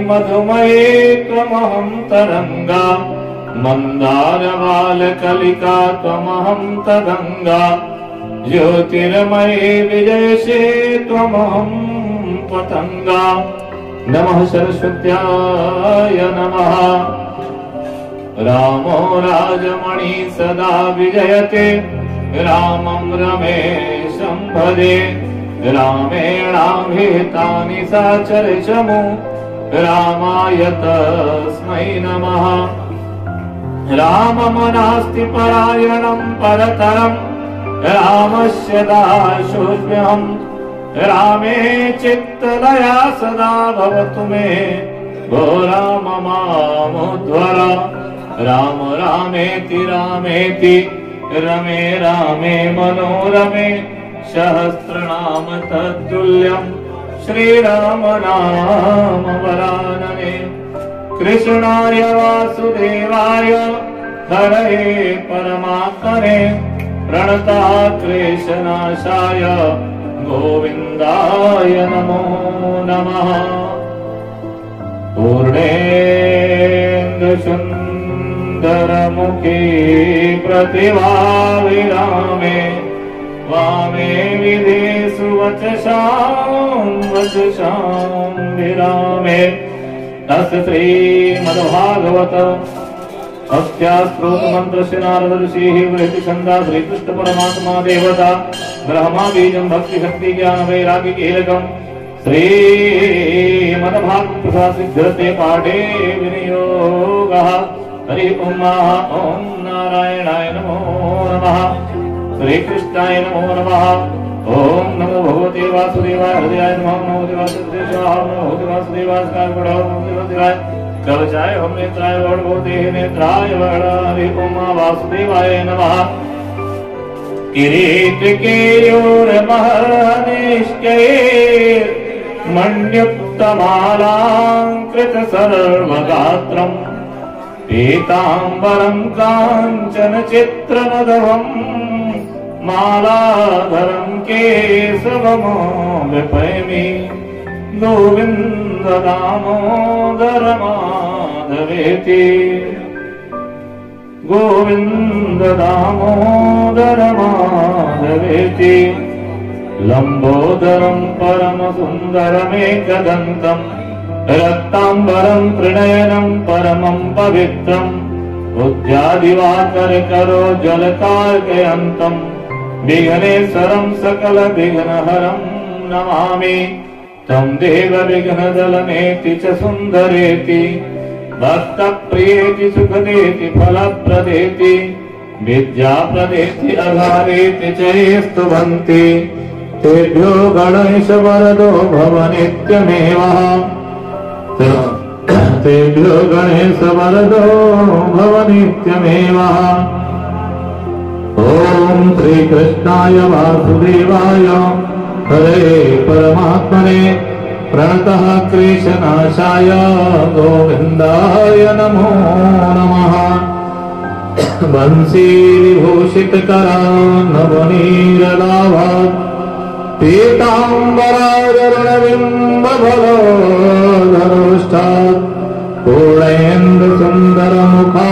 मधुमये त्वमहं तरंगा मंदारबालकलिका त्वमहं तदंगा ज्योतिर्मये विजयसे त्वमहं पतंगा नमः सरस्वत्याय नमः रामो राजमणि सदा विजयते रामं रमेशं भजे रामेणाभिहितानि साचरचमु रामाय तस्मै नमः रामं नास्ति परायणं परतरं रामस्य दासोऽस्म्यहं रामे चित्तलया सदा भवतु मे भो राम मामुद्धर राम रामेति रामेति रमे रामे मनोरमे सहस्रनाम तत्तुल्यं श्रीराम नाम वरानने कृष्णाय वासुदेवाय हरये परमात्मने प्रणतक्लेशनाशाय गोविन्दाय नमो नमः पूर्णेन्दुसुन्दरमुखी प्रतिभा विरामे वामे विधेषु वचसां विरामे तस्य श्रीमद्भागवत अत्यास्त्रोत मंत्रस्य नारद ऋषिः वृहति छन्दा श्रीकृष्ण परमात्मा देवता ब्रह्मा बीजं भक्ति शक्ति ज्ञान वैराग्य कीलकं श्रीमद्भागवत प्रसाद सिद्धते पाठे विनियोगः हरि ओम नारायणाय नमो नमः श्रीकृष्णाय नमो नमः ओम नमो भगवते वासुदेवाय हृदयाय नमः नमो वासुदेवाय वासुदेवाय कवचाय हम नेत्राय वडभूते नेत्राय वड हरि ओम वासुदेवाय नमः किरीट केयूरमहनिष्कै मण्युक्तमालाङ्कृत सर्वगात्रम् पीताम्बरं काञ्चन चित्रमधवम् मालाधरं केशवमोऽभिपैमि गोविन्द दामोदर माधवेति गोविन्द दामोदर माधवेति लम्बोदरं परमसुन्दरमेकदन्तं रक्ताम्बरं त्रिनयनं परमं पवित्रम् उद्यादिवाकरकरो जलतार्कयन्तम् विघ्नेश्वरं सकलविघ्नहरं नमामि तं देव विघ्नदलनेति च सुन्दरेति भक्तप्रियेति सुखदेति फलप्रदेति विद्याप्रदेति अघारेति च ये स्तुवन्ति तेभ्यो गणेश वरदो भव नित्यमेवः तेभ्यो गणेश वरदो भव नित्यमेवः ओम श्री कृष्णाय वासुदेवाय हरे परमात्मने प्रणतः क्लेशनाशाय गोविन्दाय नमो नमः बंसी विभूषितकरा नवनीरलाभात् पीताम्बराजरणबिम्बफलोधरोष्ठात् पूर्णेन्दुसुन्दरमुखा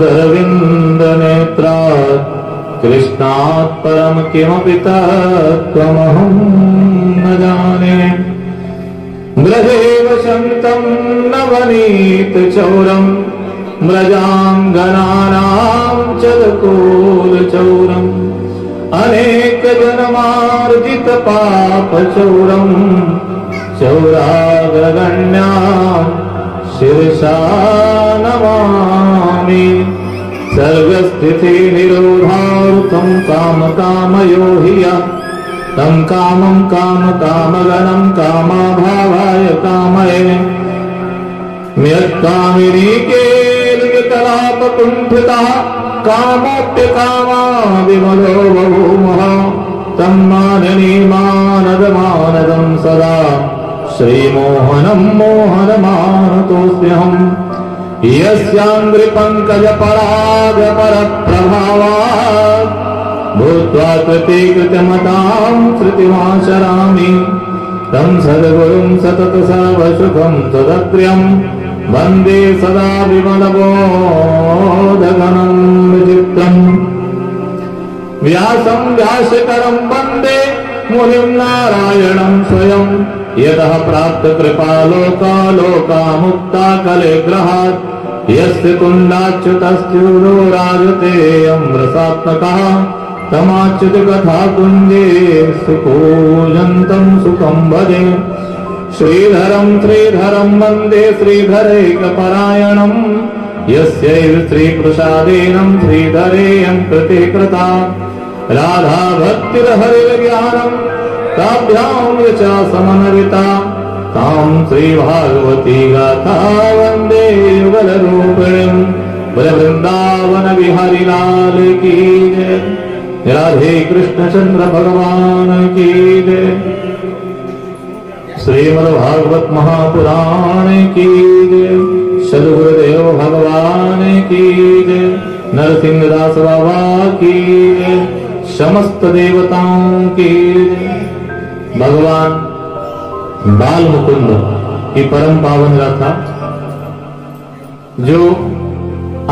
दरविन्दनेत्रात् कृष्णात् परं किमपि तत्त्वमहं न जाने ब्रजेव शन्तं नवनीतचौरं म्रजाङ्गनानां चलकोलचौरम् अनेकजन्मार्जितपापचौरं चौराग्रगण्यां शिरसा नमामि सर्गस्थिति निरोधार्थं कामकामयो हि तं कामं कामकामगणं कामाभावाय कामये म्यत्कामिनी केलिकलापकुण्ठिता कामोऽप्यकामा विमलो बभूमः तं माननीमानदमानदं सदा श्रीमोहनं मोहनमानतोऽस्म्यहम् यस्याङ्घ्रिपङ्कजपरागपरप्रभावात् भूत्वा कृतीकृतमतां कृतिमाचरामि तं सद्गुरुं सतत सर्वसुखं तदग्र्यं वन्दे सदा विमलबोधघनं विचित्रम् व्यासं व्यासकरं वन्दे मुनिं नारायणं स्वयं यतः प्राप्त कृपालोकामुक्ता कलेग्रहात् यस्य कुण्डाच्युतस्त्यूरो राजते अमृतात्मकः तमाच्युत कथा कुञ्जे सुपूजन्तं सुखं भजे श्रीधरं वन्दे श्रीधरैकपरायणं यस्यैव श्रीप्रसादेनं श्रीधरेयं कृते कृता राधा भक्तिर्हरिर्ज्ञानं ताभ्यां च समन्विता तां श्रीभागवती गाथा वन्दे युगलरूपिणीं वृंदावन बिहारी लाल की जय। राधे कृष्ण चंद्र भगवान की जय। श्रीमद्भागवत महापुराण की जय। सद्गुरुदेव भगवान की जय। नरसिंहदास बाबा की जय। समस्त देवताओं की जय। भगवान बाल मुकुंद की परम पावन गाथा जो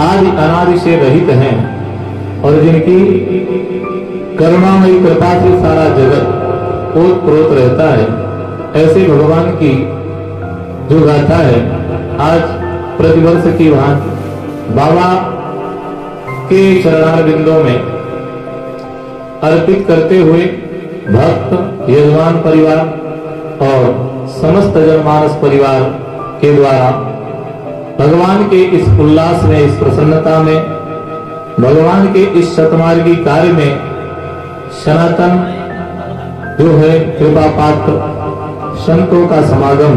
आदि अनादि से रहित हैं और जिनकी करुणामयी कृपा से सारा जगत ओतप्रोत रहता है, ऐसे भगवान की जो गाथा है आज प्रतिवर्ष की भांति बाबा के चरणारविंदों में अर्पित करते हुए भक्त यजमान परिवार और समस्त जनमानस परिवार के द्वारा भगवान के इस उल्लास में, इस प्रसन्नता में, भगवान के इस शतमार्गी कार्य में सनातन जो है कृपा पात्र संतों का समागम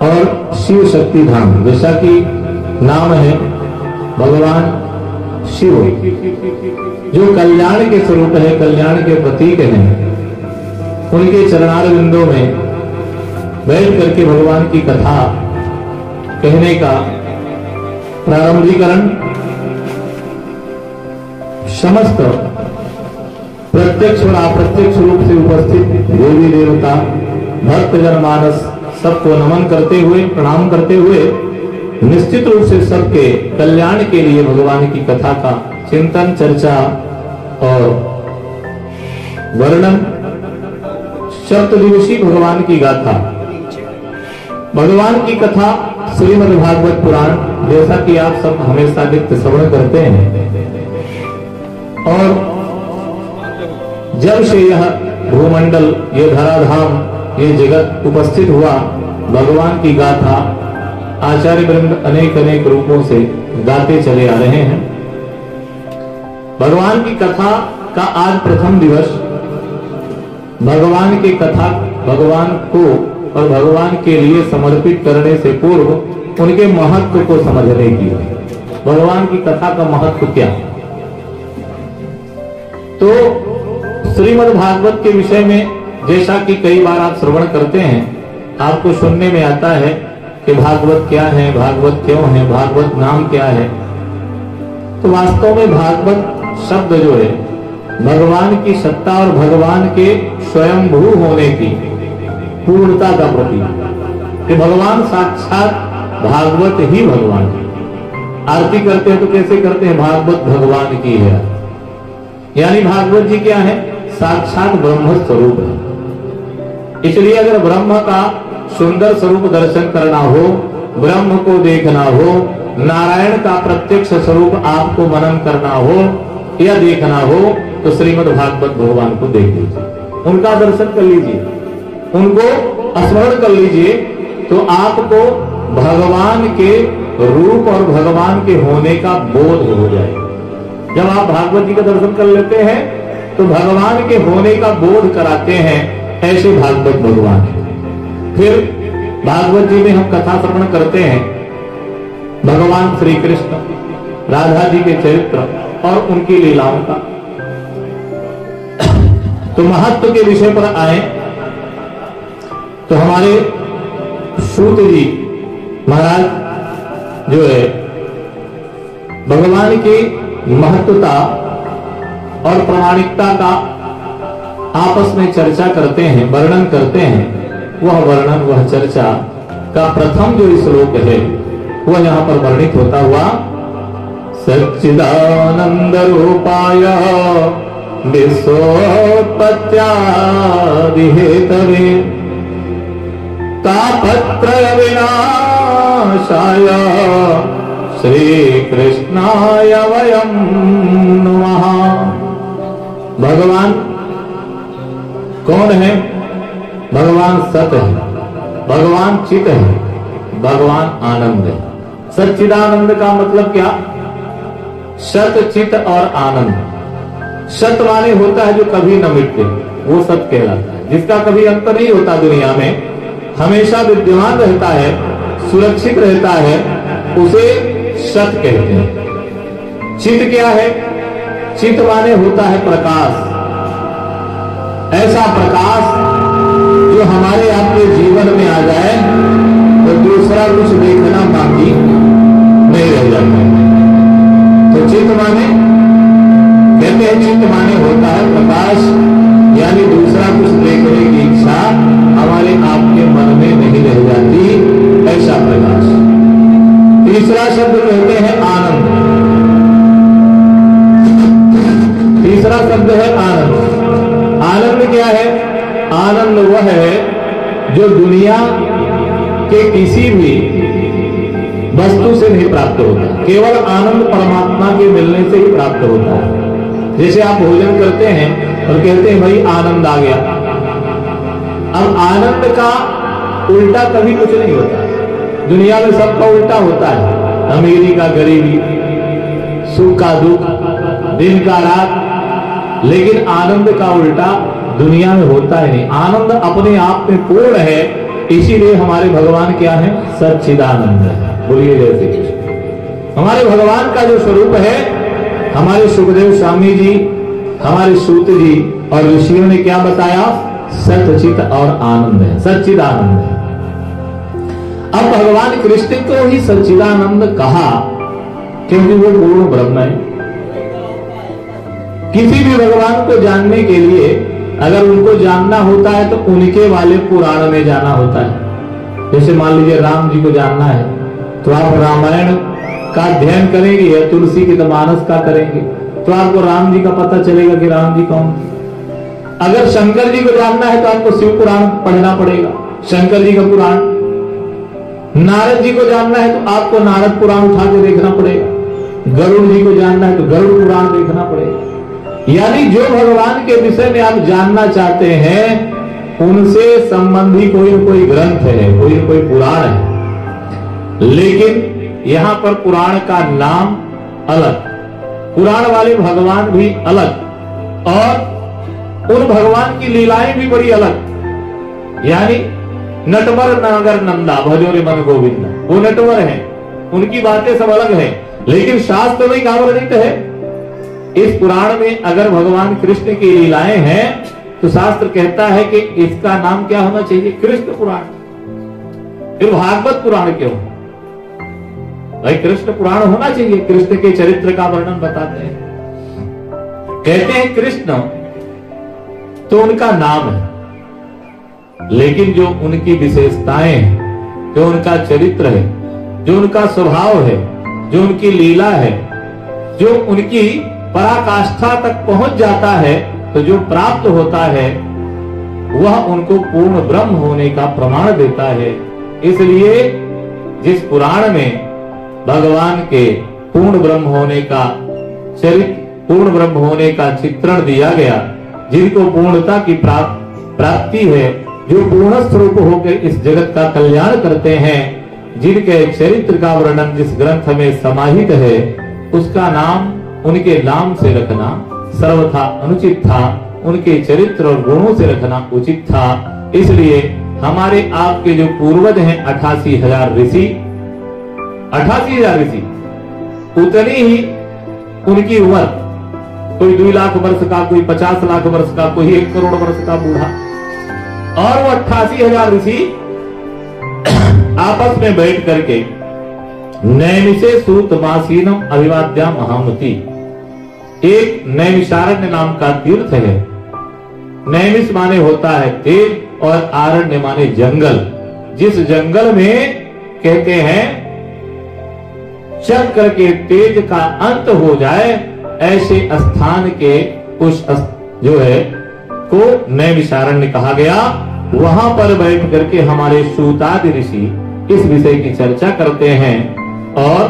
और शिव शक्ति धाम, जैसा कि नाम है भगवान शिव जो कल्याण के स्वरूप है, कल्याण के प्रतीक हैं, उनके चरणारविंदों में बैठ करके भगवान की कथा कहने का प्रारंभीकरण समस्त प्रत्यक्ष और अप्रत्यक्ष रूप से उपस्थित देवी देवता भक्त जनमानस सबको नमन करते हुए, प्रणाम करते हुए निश्चित रूप से सबके कल्याण के लिए भगवान की कथा का चिंतन, चर्चा और वर्णन। सप्तदिवसीय भगवान की गाथा, भगवान की कथा श्रीमद् भागवत पुराण, जैसा कि आप सब हमेशा नित्य श्रवण करते हैं। और जब से यह भूमंडल, ये धराधाम, ये जगत उपस्थित हुआ, भगवान की गाथा आचार्य वृंद अनेक अनेक रूपों से गाते चले आ रहे हैं। भगवान की कथा का आज प्रथम दिवस भगवान की कथा भगवान को और भगवान के लिए समर्पित करने से पूर्व उनके महत्व को समझने की। भगवान की कथा का महत्व क्या? तो श्रीमद् भागवत के विषय में जैसा कि कई बार आप श्रवण करते हैं, आपको सुनने में आता है कि भागवत क्या है, भागवत क्यों है, भागवत नाम क्या है। तो वास्तव में भागवत शब्द जो है भगवान की सत्ता और भगवान के स्वयंभू होने की पूर्णता का प्रतीक, कि भगवान साक्षात भागवत ही भगवान है। आरती करते हैं तो कैसे करते हैं? भागवत भगवान की है, यानी भागवत जी क्या है? साक्षात ब्रह्म स्वरूप है। इसलिए अगर ब्रह्म का सुंदर स्वरूप दर्शन करना हो, ब्रह्म को देखना हो, नारायण का प्रत्यक्ष स्वरूप आपको मनन करना हो या देखना हो, तो श्रीमद् भागवत भगवान को देख लीजिए, उनका दर्शन कर लीजिए, उनको स्मरण कर लीजिए, तो आपको भगवान के रूप और भगवान के होने का बोध हो जाएगा। जब आप भागवत जी का दर्शन कर लेते हैं तो भगवान के होने का बोध कराते हैं, ऐसे भागवत भगवान है। फिर भागवत जी में हम कथा श्रवण करते हैं भगवान श्री कृष्ण, राधा जी के चरित्र और उनकी लीलाओं का। तो महत्व के विषय पर आए तो हमारे सूत जी महाराज जो है भगवान की महत्वता और प्रामाणिकता का आपस में चर्चा करते हैं, वर्णन करते हैं, वह वर्णन, वह चर्चा का प्रथम जो श्लोक है वह यहाँ पर वर्णित होता हुआ, सच्चिदानंद रूपाय विश्वोत्पत्त्यादि हेतवे तापत्रय विनाशाय श्री कृष्णाय वयं नमः। भगवान कौन है? भगवान सत है, भगवान चित है, भगवान आनंद है। सच्चिदानंद का मतलब क्या? सत, चित और आनंद। सत माने होता है जो कभी न मिटते, वो सत कहलाता है। जिसका कभी अंत नहीं होता, दुनिया में हमेशा विद्यमान रहता है, सुरक्षित रहता है, उसे सत कहते हैं। चित क्या है? चित माने होता है प्रकाश, ऐसा प्रकाश जो हमारे आपके जीवन में आ जाए तो दूसरा कुछ देखना बाकी नहीं रह जाता। तो चित माने कहते हैं, चित माने होता है प्रकाश, यानी दूसरा कुछ देखने की इच्छा हमारे आपके मन में नहीं रह जाती, ऐसा प्रकाश। तीसरा शब्द कहते हैं आनंद। तीसरा शब्द है आनंद। आनंद क्या है? आनंद वह है जो दुनिया के किसी भी वस्तु से नहीं प्राप्त होता, केवल आनंद परमात्मा के मिलने से ही प्राप्त होता है। जैसे आप भोजन करते हैं और कहते हैं भाई आनंद आ गया। अब आनंद का उल्टा कभी कुछ नहीं होता, दुनिया में सबका उल्टा होता है, अमीरी का गरीबी, सुख का दुख, दिन का रात, लेकिन आनंद का उल्टा दुनिया में होता ही नहीं। आनंद अपने आप में पूर्ण है, इसीलिए हमारे भगवान क्या है? सच्चिदानंद है। बोलिए जय श्री कृष्ण। हमारे भगवान का जो स्वरूप है, हमारे सुखदेव स्वामी जी, हमारे सूत जी और ऋषियों ने क्या बताया? सच्चित और आनंद है, सच्चिदानंद है। अब भगवान कृष्ण को ही सच्चिदानंद कहा क्योंकि वो पूर्ण ब्रह्म है। किसी भी भगवान को जानने के लिए अगर उनको जानना होता है तो उनके वाले पुराण में जाना होता है। जैसे मान लीजिए राम जी को जानना है तो आप रामायण का अध्ययन करेंगे या तुलसीदास का करेंगे तो आपको राम जी का पता चलेगा कि राम जी कौन। अगर शंकर जी को जानना है तो आपको शिव पुराण पढ़ना पड़ेगा, शंकर जी का पुराण। नारद जी को जानना है तो आपको नारद पुराण उठा के देखना पड़ेगा। गरुड़ जी को जानना है तो गरुड़ पुराण देखना पड़ेगा। यानी जो भगवान के विषय में आप जानना चाहते हैं उनसे संबंधी कोई न कोई ग्रंथ है, कोई न कोई पुराण है। लेकिन यहां पर पुराण का नाम अलग, पुराण वाले भगवान भी अलग, और उन भगवान की लीलाएं भी बड़ी अलग। यानी नटवर नागर नंदा भजो रे मन गोविंद, वो नटवर हैं, उनकी बातें सब अलग हैं, लेकिन शास्त्र में क्या वर्णित है? इस पुराण में अगर भगवान कृष्ण की लीलाएं हैं तो शास्त्र कहता है कि इसका नाम क्या होना चाहिए? कृष्ण पुराण। फिर भागवत पुराण क्यों? भाई कृष्ण पुराण होना चाहिए, कृष्ण के चरित्र का वर्णन बताते हैं। कहते हैं कृष्ण तो उनका नाम है, लेकिन जो उनकी विशेषताएं हैं, जो उनका चरित्र है, जो उनका स्वभाव है, जो उनकी लीला है, जो उनकी पराकाष्ठा तक पहुंच जाता है, तो जो प्राप्त होता है वह उनको पूर्ण ब्रह्म होने का प्रमाण देता है। इसलिए जिस पुराण में भगवान के पूर्ण ब्रह्म होने का चरित्र, पूर्ण ब्रह्म होने का चित्रण दिया गया, जिनको पूर्णता की प्राप्ति है, जो पूर्ण स्वरूप होकर इस जगत का कल्याण करते हैं, जिनके चरित्र का वर्णन जिस ग्रंथ में समाहित है, उसका नाम उनके नाम से रखना सर्वथा अनुचित था, उनके चरित्र और गुणों से रखना उचित था। इसलिए हमारे आपके जो पूर्वज हैं 88,000 ऋषि, 88,000 ऋषि, उतनी ही उनकी उम्र, कोई 2 लाख वर्ष का, कोई 50 लाख वर्ष का, कोई 1 करोड़ वर्ष का बूढ़ा, और वो 88,000 ऋषि आपस में बैठ करके नैमिषे सूत मासीनम अभिवाद्या महामती, एक नैमिषारण्य नाम का तीर्थ है, नैमिष माने होता है तेज और आरण्य माने जंगल। जिस जंगल में कहते हैं चक्र के तेज का अंत हो जाए, ऐसे स्थान के उस जो है को नैमिषारण्य कहा गया। वहां पर बैठ करके हमारे सूतादि ऋषि इस विषय की चर्चा करते हैं और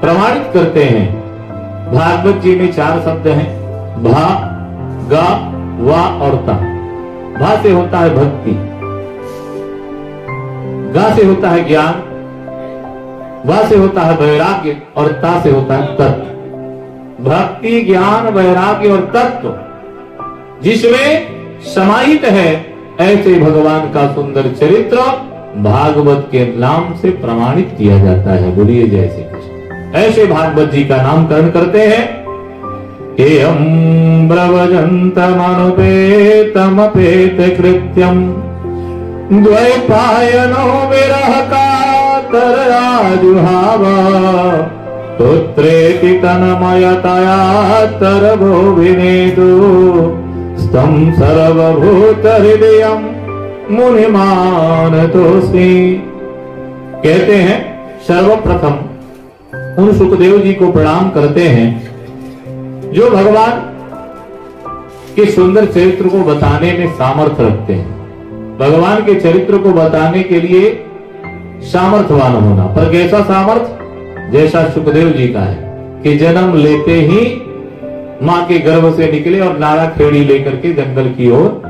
प्रमाणित करते हैं। भागवत जी में 4 शब्द हैं, भा, गा, वा और ता। भा से होता है भक्ति, गा से होता है ज्ञान, वा से होता है वैराग्य और ता से होता है तत्व। भक्ति, ज्ञान, वैराग्य और तत्व जिसमें समाहित है, ऐसे भगवान का सुंदर चरित्र भागवत के नाम से प्रमाणित किया जाता है। बोलिए जय श्री कृष्ण। ऐसे भागवत जी का नामकरण करते हैं। एयं ब्रवजन्तमनुपेतमपेत कृत्यं द्वैपायनो विरह कातराजुहाव पुत्रेति तन्मयतया तरभो विनेदु स्तम सर्वभूत हृदयं मुनिमानतोऽस्मि। कहते हैं सर्वप्रथम उन सुखदेव जी को प्रणाम करते हैं जो भगवान के सुंदर चरित्र को बताने में सामर्थ्य रखते हैं। भगवान के चरित्र को बताने के लिए सामर्थ्यवान होना, पर कैसा सामर्थ्य? जैसा सुखदेव जी का है कि जन्म लेते ही मां के गर्भ से निकले और नारा खेड़ी लेकर के जंगल की ओर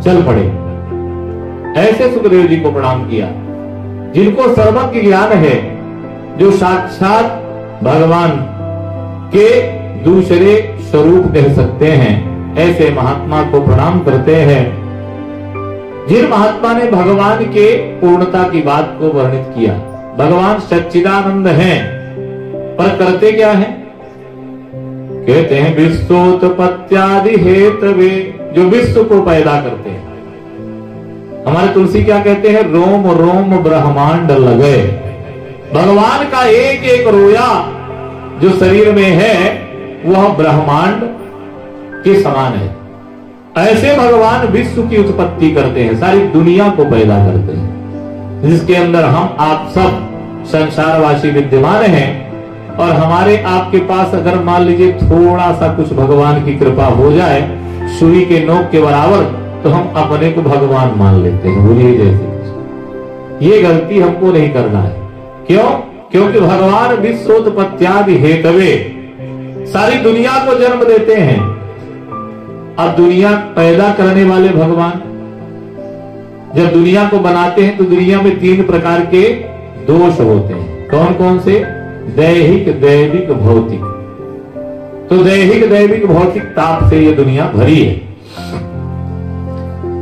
चल पड़े। ऐसे सुखदेव जी को प्रणाम किया जिनको सर्वज्ञ ज्ञान है, जो साक्षात भगवान के दूसरे स्वरूप कह सकते हैं। ऐसे महात्मा को प्रणाम करते हैं। जिन महात्मा ने भगवान के पूर्णता की बात को वर्णित किया। भगवान सच्चिदानंद हैं, पर करते क्या हैं? कहते हैं विश्वोत्पत्त्यादि हेतवे, जो विश्व को पैदा करते हैं। हमारे तुलसी क्या कहते हैं? रोम रोम ब्रह्मांड लगे। भगवान का एक एक रोया जो शरीर में है वह ब्रह्मांड के समान है। ऐसे भगवान विश्व की उत्पत्ति करते हैं, सारी दुनिया को पैदा करते हैं, जिसके अंदर हम आप सब संसारवासी विद्यमान हैं। और हमारे आपके पास अगर मान लीजिए थोड़ा सा कुछ भगवान की कृपा हो जाए, सुई के नोक के बराबर, तो हम अपने को भगवान मान लेते हैं। बोलिए जैसे ये गलती हमको नहीं करना है। क्यों? क्योंकि भगवान विश्वोत्पत्त्यादि हेतवे सारी दुनिया को जन्म देते हैं। अब दुनिया पैदा करने वाले भगवान जब दुनिया को बनाते हैं तो दुनिया में 3 प्रकार के दोष होते हैं। कौन कौन से? दैहिक, दैविक, भौतिक। तो दैहिक, दैविक, भौतिक ताप से ये दुनिया भरी है।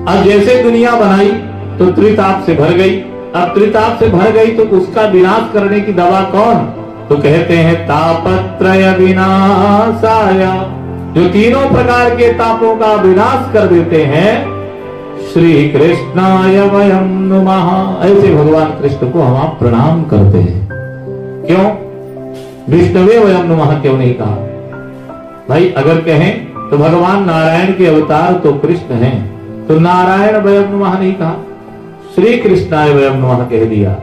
अब जैसे दुनिया बनाई तो त्रिताप से भर गई। अब त्रिताप से भर गई तो उसका विनाश करने की दवा कौन? तो कहते हैं तापत्रय विनाशाय, जो 3 प्रकार के तापों का विनाश कर देते हैं। श्री कृष्णाय वयं नुमः। ऐसे भगवान कृष्ण को हम आप प्रणाम करते हैं। क्यों? विष्णवे वयं नुमः क्यों नहीं कहा? भाई अगर कहें तो भगवान नारायण के अवतार तो कृष्ण हैं, तो नारायण वयं नुमः नहीं कहा, श्री कृष्णाय वयं नुमः कह दिया।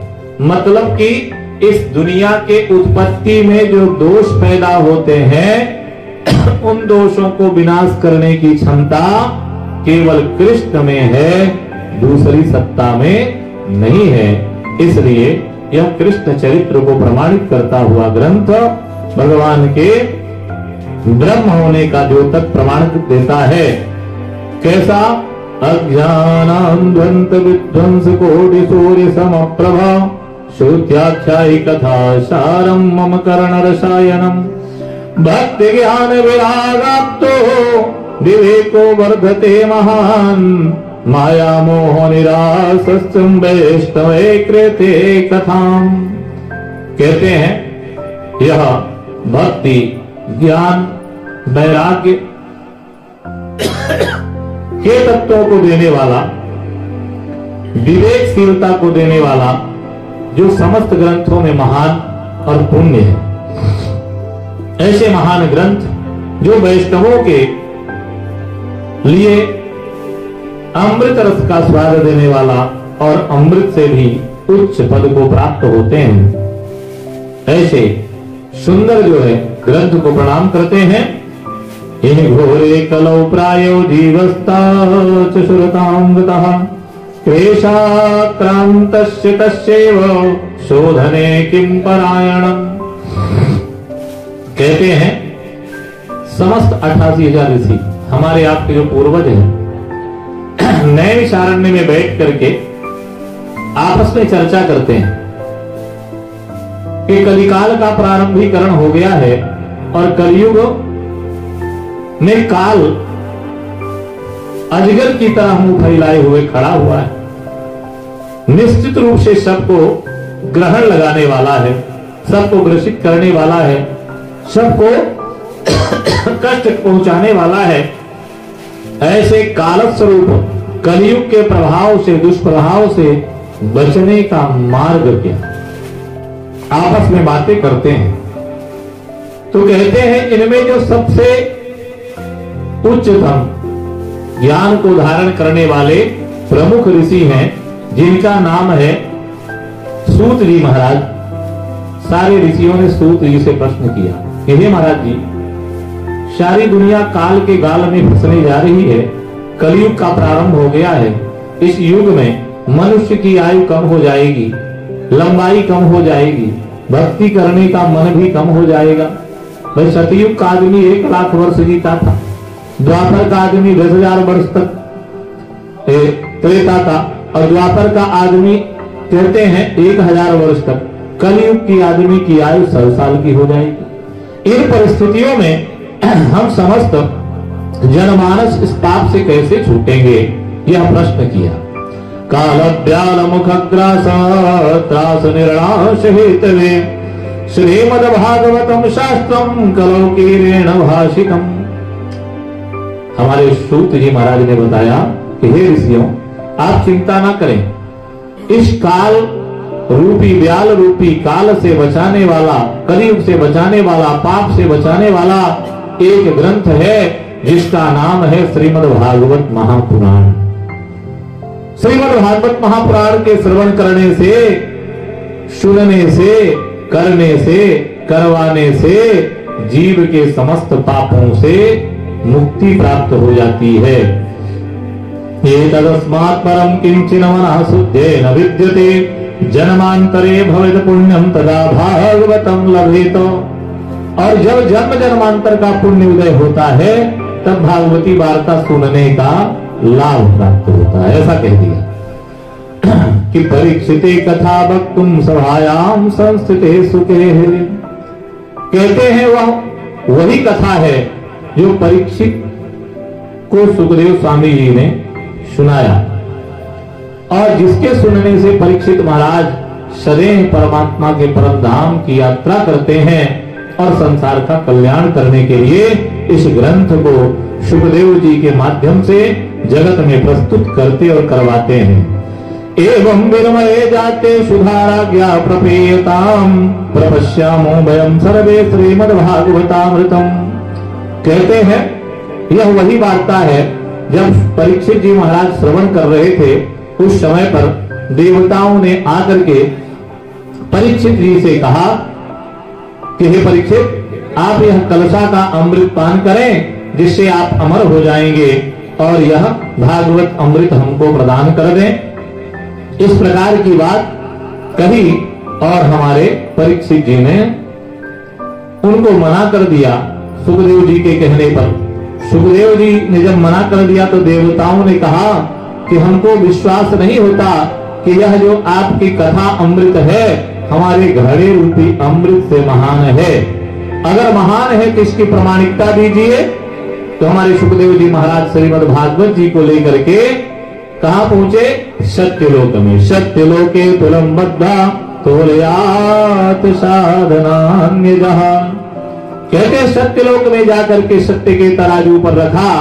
मतलब कि इस दुनिया के उत्पत्ति में जो दोष पैदा होते हैं उन दोषों को विनाश करने की क्षमता केवल कृष्ण में है, दूसरी सत्ता में नहीं है। इसलिए यह कृष्ण चरित्र को प्रमाणित करता हुआ ग्रंथ भगवान के ब्रह्म होने का द्योतक प्रमाण देता है। कैसा? अज्ञानान्ध्वंत विध्वंस कोटि सूर्य समप्रभा श्रुत्याख्यायि कथा सारम मम कर्ण रसायनम भक्ति ज्ञान विरागाप्तो विवेको वर्धते महान माया मोह निरासस्तुम वैष्णवे कृते कथाम। कहते हैं यह भक्ति, ज्ञान, वैराग्य के तत्वों को देने वाला, विवेकशीलता को देने वाला, जो समस्त ग्रंथों में महान और पुण्य है। ऐसे महान ग्रंथ जो वैष्णवों के लिए अमृत रस का स्वाद देने वाला और अमृत से भी उच्च पद को प्राप्त होते हैं। ऐसे सुंदर जो है ग्रंथ को प्रणाम करते हैं। इन घोरे कलौ प्रायो जीवस्ता चुरतांगतः क्लेशाक्रांतस्य तस्यैव शोधने किं परायणम्। कहते हैं समस्त 88,000 ऋषि हमारे आपके जो पूर्वज हैं नैमिषारण्य में बैठ करके आपस में चर्चा करते हैं कि कलिकाल का प्रारंभीकरण हो गया है और कलयुग में काल अजगर की तरह मुंह फैलाए हुए खड़ा हुआ है। निश्चित रूप से सबको ग्रहण लगाने वाला है, सबको ग्रसित करने वाला है, सबको कष्ट पहुंचाने वाला है। ऐसे काल स्वरूप कलयुग के प्रभाव से, दुष्प्रभाव से बचने का मार्ग क्या? आपस में बातें करते हैं तो कहते हैं इनमें जो सबसे उच्चतम ज्ञान को धारण करने वाले प्रमुख ऋषि हैं, जिनका नाम है सूत जी महाराज। सारे ऋषियों ने सूत जी से प्रश्न किया कि हे महाराज जी, सारी दुनिया काल के गाल में फंसने जा रही है, कलयुग का प्रारंभ हो गया है। इस युग में मनुष्य की आयु कम हो जाएगी, लंबाई कम हो जाएगी, भक्ति करने का मन भी कम हो जाएगा। भाई सतयुग का आदमी 1 लाख वर्ष जीता था, द्वापर का आदमी 10,000 वर्ष तक त्रेता था और द्वापर का आदमी कहते हैं 1,000 वर्ष तक। कलयुग की आदमी की आयु 100 साल की हो जाएगी। इन परिस्थितियों में हम समस्त जनमानस इस पाप से कैसे छूटेंगे, यह प्रश्न किया। कालव्याल मुखग्रास त्रास निर्णाश हेतवे श्रीमद्भागवतम शास्त्रम कलौकीरेण भाषितम। हमारे सूत जी महाराज ने बताया कि हे ऋषियों, आप चिंता ना करें। इस काल रूपी व्याल रूपी काल से बचाने वाला, कलयुग से बचाने वाला, पाप से बचाने वाला एक ग्रंथ है जिसका नाम है श्रीमद्भागवत महापुराण। श्रीमद्भागवत महापुराण के श्रवण करने से, सुनने से, करने से, करवाने से जीव के समस्त पापों से मुक्ति प्राप्त हो जाती है। ये तदस्मात् परम किंचिन मनः शुद्धेन विद्यते जन्मांतरे भवेत् पुण्यम तदा भागवतम लभेत। और जब जन्म जन्मांतर का पुण्य उदय होता है तब भागवती वार्ता सुनने का लाभ प्राप्त होता है। ऐसा कह दिया कि परीक्षिते कथा वक्तुम सभायाम संस्थिते सुखे। कहते हैं वह वही कथा है जो परीक्षित को सुखदेव स्वामी जी ने सुनाया और जिसके सुनने से परीक्षित महाराज सदैव परमात्मा के परम धाम की यात्रा करते हैं और संसार का कल्याण करने के लिए इस ग्रंथ को सुखदेव जी के माध्यम से जगत में प्रस्तुत करते और करवाते हैं। एवं विनमये जाते सुधाराज्ञा प्रपेयताम प्रपश्यामो वयम सर्वे श्रीमद्भागवतामृतम। कहते हैं यह वही वार्ता है जब परीक्षित जी महाराज श्रवण कर रहे थे, उस समय पर देवताओं ने आकर के परीक्षित जी से कहा कि हे परीक्षित, आप यह कलशा का अमृत पान करें जिससे आप अमर हो जाएंगे और यह भागवत अमृत हमको प्रदान कर दें। इस प्रकार की बात कही और हमारे परीक्षित जी ने उनको मना कर दिया सुखदेव जी के कहने पर। सुखदेव जी ने जब मना कर दिया तो देवताओं ने कहा कि हमको विश्वास नहीं होता कि यह जो आपकी कथा अमृत है हमारे घड़े रूपी अमृत से महान है। अगर महान है तो इसकी प्रमाणिकता दीजिए। तो हमारे सुखदेव जी महाराज श्रीमद् भागवत जी को लेकर के कहां पहुंचे? सत्यलोक में। सत्यलोके तुलम बद्धा तोलयात साधनान्य जहां। कहते सत्यलोक में जाकर के सत्य के तराजू पर रखा,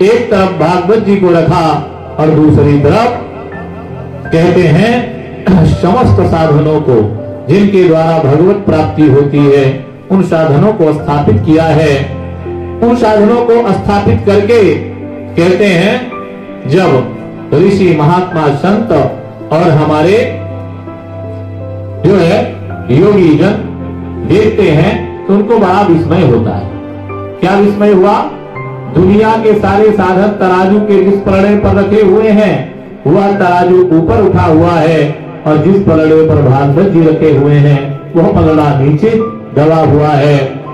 एक तरफ भागवत जी को रखा और दूसरी तरफ कहते हैं समस्त साधनों को जिनके द्वारा भगवत प्राप्ति होती है उन साधनों को स्थापित किया है। उन साधनों को स्थापित करके कहते हैं जब ऋषि महात्मा संत और हमारे जो है योगी जन देखते हैं तो उनको बड़ा विस्मय होता है। क्या विस्मय हुआ? दुनिया के सारे साधक तराजू के जिस पलड़े पर रखे हुए हैं वह तराजू ऊपर उठा हुआ है और जिस पलड़े पर भागवत जी रखे हुए हैं वह पलड़ा नीचे दबा हुआ है।